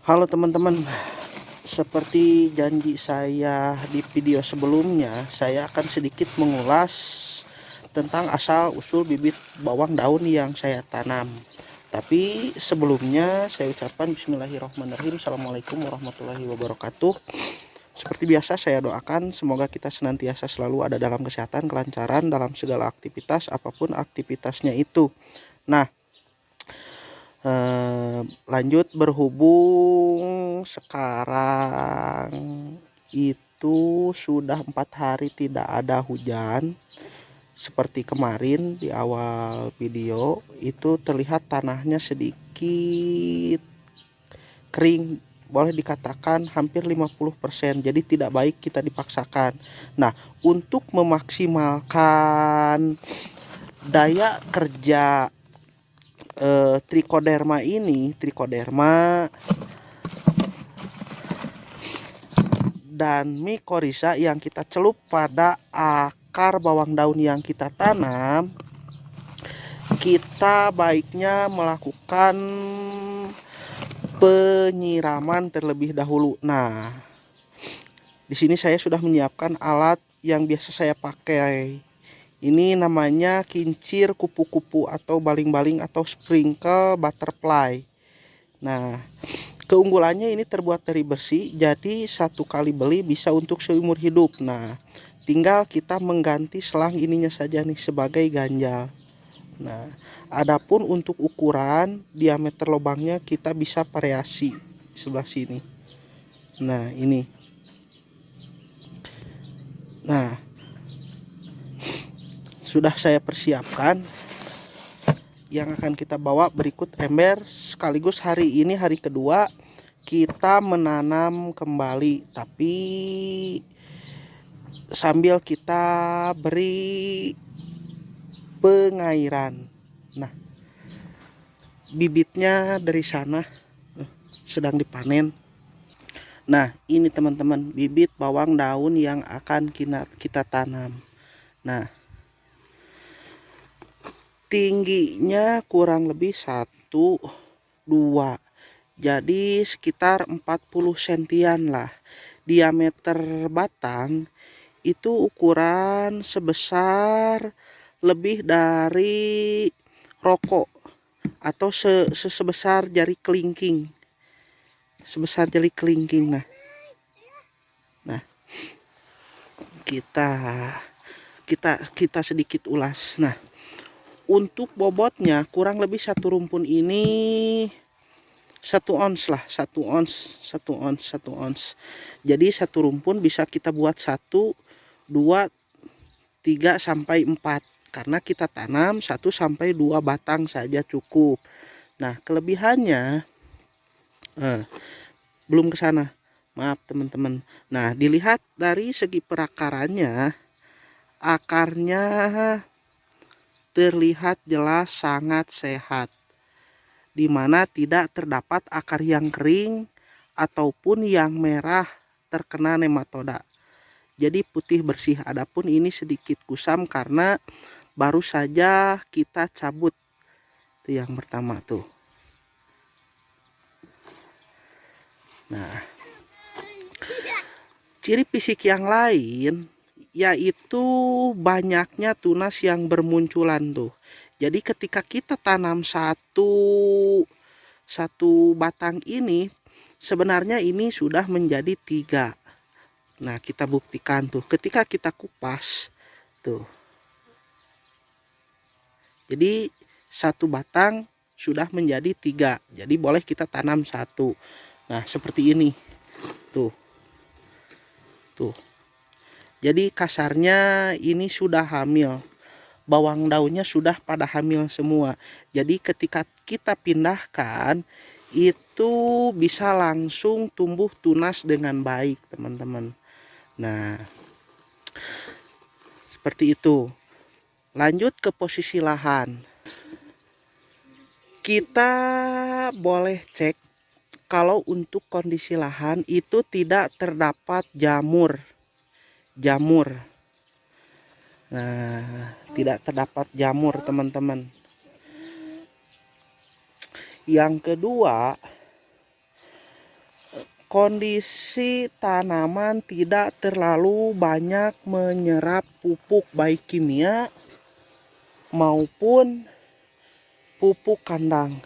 Halo teman-teman, seperti janji saya di video sebelumnya, saya akan sedikit mengulas tentang asal-usul bibit bawang daun yang saya tanam. Tapi sebelumnya saya ucapkan bismillahirrahmanirrahim. Assalamualaikum warahmatullahi wabarakatuh. Seperti biasa saya doakan semoga kita senantiasa selalu ada dalam kesehatan, kelancaran dalam segala aktivitas, apapun aktivitasnya itu. Nah, lanjut, berhubung sekarang itu sudah 4 hari tidak ada hujan seperti kemarin di awal video, itu terlihat tanahnya sedikit kering, boleh dikatakan hampir 50%, jadi tidak baik kita dipaksakan. Nah, untuk memaksimalkan daya kerja trichoderma dan mycorrhiza yang kita celup pada akar bawang daun yang kita tanam, kita baiknya melakukan penyiraman terlebih dahulu. Nah, di sini saya sudah menyiapkan alat yang biasa saya pakai. Ini namanya kincir kupu-kupu atau baling-baling atau sprinkle butterfly. Nah, keunggulannya ini terbuat dari besi, jadi satu kali beli bisa untuk seumur hidup. Nah, tinggal kita mengganti selang ininya saja nih sebagai ganjal. Nah, adapun untuk ukuran diameter lubangnya kita bisa variasi sebelah sini. Nah, ini. Nah, sudah saya persiapkan. Yang akan kita bawa berikut ember, sekaligus hari ini hari kedua kita menanam kembali, tapi sambil kita beri pengairan. Nah, bibitnya dari sana sedang dipanen. Nah, ini teman-teman bibit bawang daun yang akan kita tanam. Nah, tingginya kurang lebih 1-2, jadi sekitar 40 sentian lah. Diameter batang itu ukuran sebesar lebih dari rokok atau sebesar jari kelingking, sebesar jari kelingking. Nah, kita sedikit ulas. Nah, untuk bobotnya kurang lebih satu rumpun ini 1 ons lah, 1 ons. Jadi satu rumpun bisa kita buat 1, 2, 3 sampai 4, karena kita tanam 1 sampai 2 batang saja cukup. Nah, kelebihannya belum ke sana, maaf teman-teman. Nah, dilihat dari segi perakarannya, akarnya terlihat jelas sangat sehat, di mana tidak terdapat akar yang kering ataupun yang merah terkena nematoda. Jadi putih bersih. Adapun ini sedikit kusam karena baru saja kita cabut. Itu yang pertama tuh. Nah, ciri fisik yang lain yaitu banyaknya tunas yang bermunculan tuh. Jadi ketika kita tanam satu batang ini, sebenarnya ini sudah menjadi 3. Nah, kita buktikan tuh ketika kita kupas tuh. Jadi satu batang sudah menjadi 3. Jadi boleh kita tanam 1. Nah, seperti ini. Tuh. Jadi kasarnya ini sudah hamil. Bawang daunnya sudah pada hamil semua. Jadi ketika kita pindahkan itu bisa langsung tumbuh tunas dengan baik, teman-teman. Nah, seperti itu. Lanjut ke posisi lahan. Kita boleh cek kalau untuk kondisi lahan itu tidak terdapat jamur. Nah, tidak terdapat jamur, teman-teman. Yang kedua, kondisi tanaman tidak terlalu banyak menyerap pupuk baik kimia maupun pupuk kandang.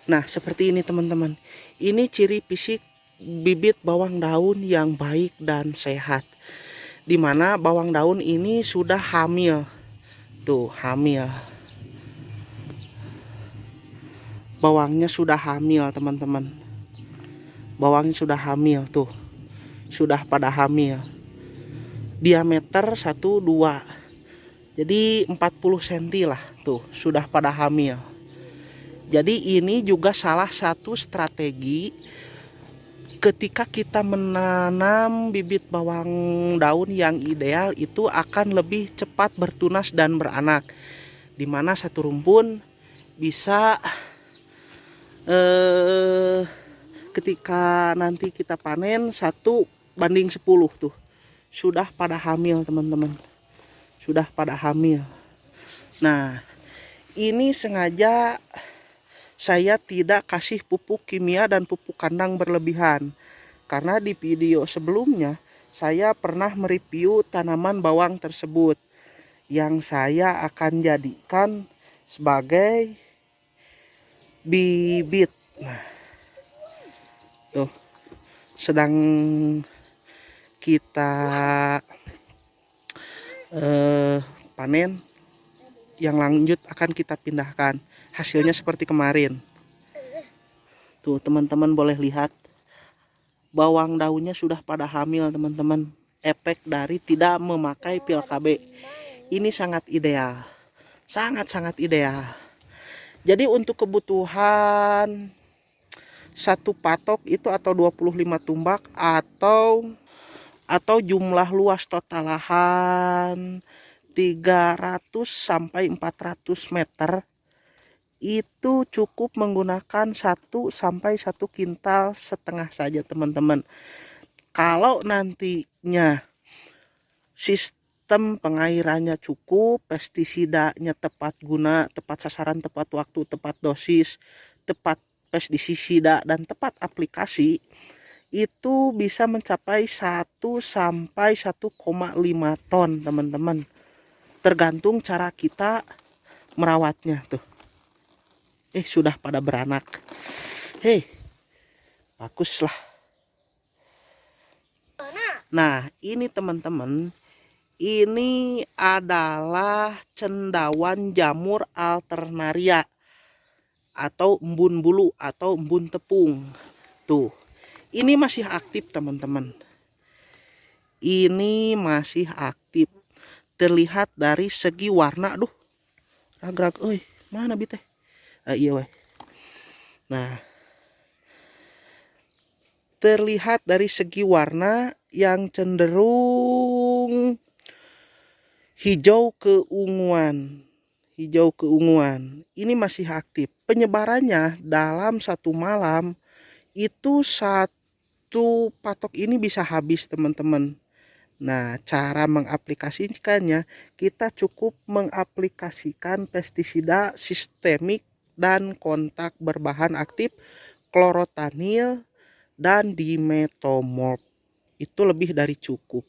Nah, seperti ini teman-teman. Ini ciri fisik bibit bawang daun yang baik dan sehat. Dimana bawang daun ini sudah hamil. Tuh, hamil. Bawangnya sudah hamil, teman-teman. Bawangnya sudah hamil tuh. Sudah pada hamil. Diameter 1 2. Jadi 40 cm lah tuh, sudah pada hamil. Jadi ini juga salah satu strategi ketika kita menanam bibit bawang daun yang ideal itu akan lebih cepat bertunas dan beranak. Dimana satu rumpun bisa ketika nanti kita panen 1:10 tuh sudah pada hamil teman-teman, sudah pada hamil. Nah, ini sengaja saya tidak kasih pupuk kimia dan pupuk kandang berlebihan karena di video sebelumnya saya pernah mereview tanaman bawang tersebut yang saya akan jadikan sebagai bibit. Nah, tuh sedang kita panen, yang lanjut akan kita pindahkan. Hasilnya seperti kemarin. Tuh teman-teman boleh lihat, bawang daunnya sudah pada hamil teman-teman. Efek dari tidak memakai pil KB ini sangat ideal, sangat-sangat ideal. Jadi untuk kebutuhan satu patok itu atau 25 tumbak atau jumlah luas total lahan 300 sampai 400 meter itu cukup menggunakan 1 sampai 1,5 kintal saja teman-teman. Kalau nantinya sistem pengairannya cukup, pestisidanya tepat guna, tepat sasaran, tepat waktu, tepat dosis, tepat pestisida dan tepat aplikasi, itu bisa mencapai 1 sampai 1,5 ton teman-teman. Tergantung cara kita merawatnya tuh. Sudah pada beranak. Bagus lah. Nah, ini teman-teman, ini adalah cendawan jamur alternaria atau embun bulu atau embun tepung. Tuh, ini masih aktif teman-teman. Ini masih aktif. Terlihat dari segi warna. Aduh, rag-rag, mana biteh? Iya weh. Nah, terlihat dari segi warna yang cenderung hijau keunguan. Hijau keunguan. Ini masih aktif. Penyebarannya dalam 1 malam itu 1 patok ini bisa habis teman-teman. Nah, cara mengaplikasikannya, kita cukup mengaplikasikan pestisida sistemik dan kontak berbahan aktif klorotanil dan dimetomorf. Itu lebih dari cukup.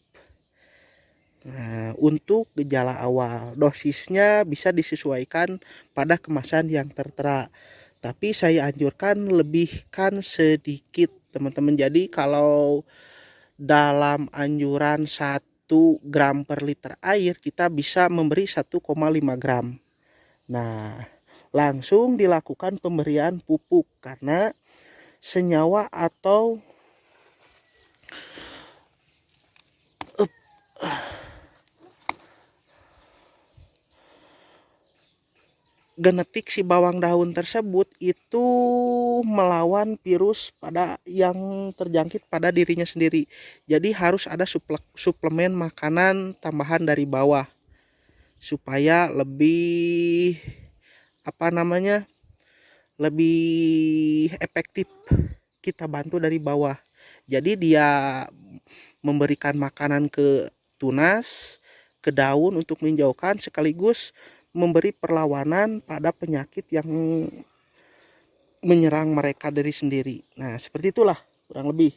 Nah, untuk gejala awal, dosisnya bisa disesuaikan pada kemasan yang tertera. Tapi saya anjurkan lebihkan sedikit teman-teman. Jadi kalau dalam anjuran 1 gram per liter air, kita bisa memberi 1,5 gram. Nah, langsung dilakukan pemberian pupuk karena senyawa atau genetik si bawang daun tersebut itu melawan virus pada yang terjangkit pada dirinya sendiri. Jadi harus ada suplemen makanan tambahan dari bawah supaya lebih lebih efektif kita bantu dari bawah. Jadi dia memberikan makanan ke tunas, ke daun untuk menjauhkan, sekaligus memberi perlawanan pada penyakit yang menyerang mereka dari sendiri. Nah, seperti itulah kurang lebih.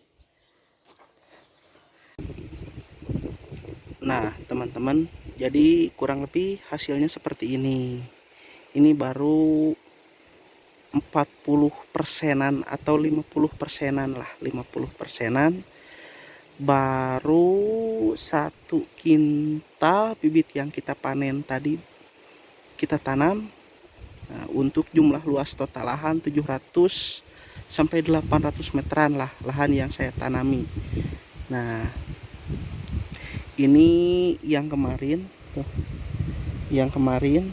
Nah teman-teman, jadi kurang lebih hasilnya seperti ini. Ini baru 40%-an atau 50%-an lah, 50%-an. Baru 1 kintal bibit yang kita panen tadi kita tanam. Nah, untuk jumlah luas total lahan 700 sampai 800 meteran lah lahan yang saya tanami. Nah ini yang kemarin tuh, yang kemarin.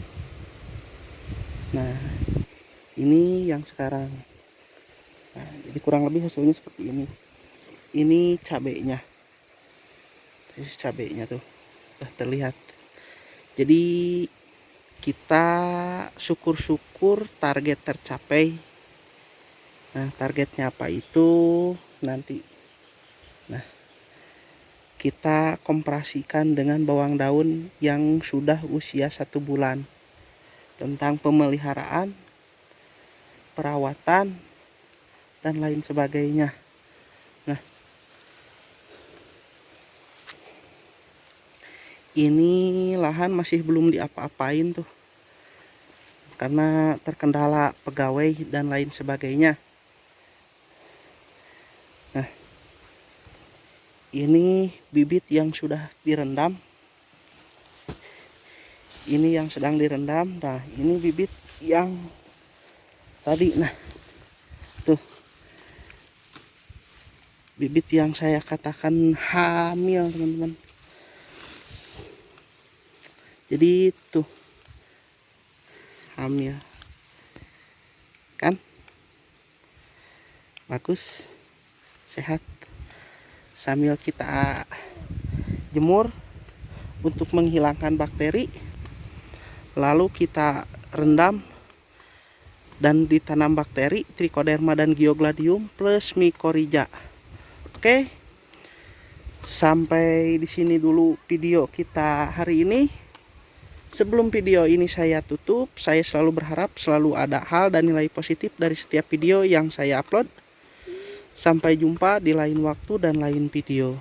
Nah ini yang sekarang. Nah, jadi kurang lebih hasilnya seperti ini. Ini cabenya, tuh udah terlihat. Jadi kita syukur-syukur target tercapai. Nah targetnya apa itu nanti. Nah kita komparasikan dengan bawang daun yang sudah usia 1 bulan, tentang pemeliharaan, perawatan, dan lain sebagainya. Nah ini lahan masih belum diapa-apain tuh, karena terkendala pegawai dan lain sebagainya. Nah ini bibit yang sudah direndam, ini yang sedang direndam. Nah ini bibit yang tadi. Nah tuh bibit yang saya katakan hamil teman-teman. Jadi tuh hamil kan, bagus, sehat. Sambil kita jemur untuk menghilangkan bakteri, lalu kita rendam dan ditanam bakteri Trichoderma dan Giogladium plus Mycorrhiza. Oke, sampai di sini dulu video kita hari ini. Sebelum video ini saya tutup, saya selalu berharap selalu ada hal dan nilai positif dari setiap video yang saya upload. Sampai jumpa di lain waktu dan lain video.